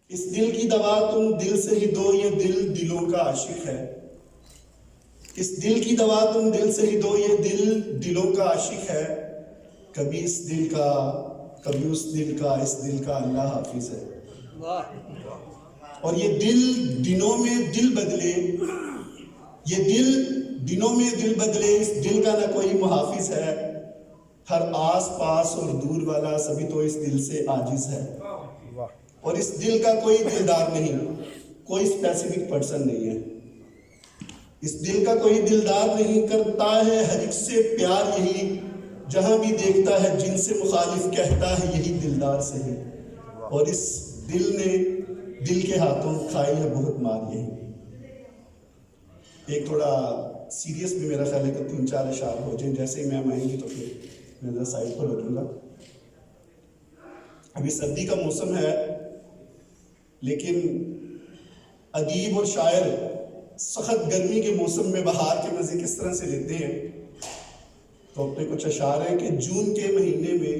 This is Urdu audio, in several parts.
اس دل کی دوا تم دل سے ہی دو، یہ دل دلوں کا عاشق ہے. اس دل کی دوا تم دل سے ہی دو، یہ دل دلوں کا عاشق ہے. کبھی اس دل کا کبھی اس دل کا، اس دل کا اللہ حافظ ہے. اور یہ دل دنوں میں دل بدلے، یہ دل دنوں میں دل بدلے، اس دل کا نہ کوئی محافظ ہے. ہر آس پاس اور دور والا سبھی تو اس دل سے عاجز ہے. اور اس دل کا کوئی دلدار نہیں، کوئی اسپیسیفک پرسن نہیں ہے. اس دل کا کوئی دلدار نہیں، کرتا ہے ہر ایک سے پیار یہی، جہاں بھی دیکھتا ہے جن سے مخالف کہتا ہے یہی دلدار سے ہے. اور اس دل نے دل کے ہاتھوں کھائی ہے بہت مار یہی. ایک تھوڑا سیریس بھی میرا خیال ہے کہ 3-4 اشعار ہو جائیں، جیسے ہی میم آئیں گی تو پھر میں ذرا سائڈ پر ہو جاؤں گا. ابھی سردی کا موسم ہے، لیکن ادیب اور شاعر سخت گرمی کے موسم میں بہار کے مزے کس طرح سے لیتے ہیں. تو اپنے کچھ اشعار ہیں کہ جون کے مہینے میں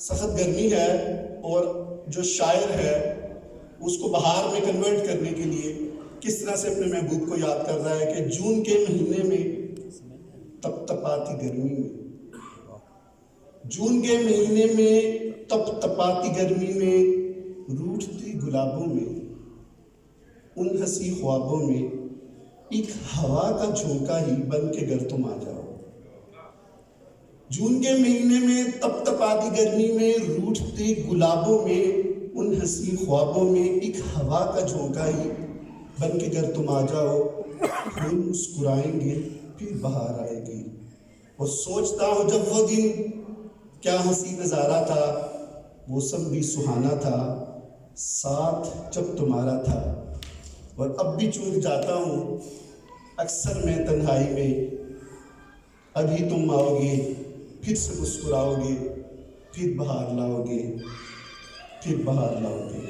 سخت گرمی ہے، اور جو شاعر ہے اس کو بہار میں کنورٹ کرنے کے لیے کس طرح سے اپنے محبوب کو یاد کر رہا ہے کہ جون کے مہینے میں تپ تپاتی گرمی میں، جون کے مہینے میں تپ تپاتی گرمی میں، روٹھتی گلابوں میں، ان ہنسی خوابوں میں، ایک ہوا کا جھونکا ہی بن کے گر تم آ جاؤ. جون کے مہینے میں تپ تپاتی گرمی میں، روٹھتی گلابوں میں، ان ہنسی خوابوں میں، ایک ہوا کا جھونکا ہی بن کے گر تم آ جاؤ. پھول مسکرائیں گے پھر بہار آئے گی. اور سوچتا ہوں جب وہ دن کیا ہنسی نظارہ تھا، موسم بھی سہانا تھا، ساتھ جب تمہارا تھا. اور اب بھی چوک جاتا ہوں اکثر میں تنہائی میں، ابھی تم آؤ گے پھر سے مسکراؤ گے، پھر بہار لاؤ گے، پھر بہار لاؤ گے.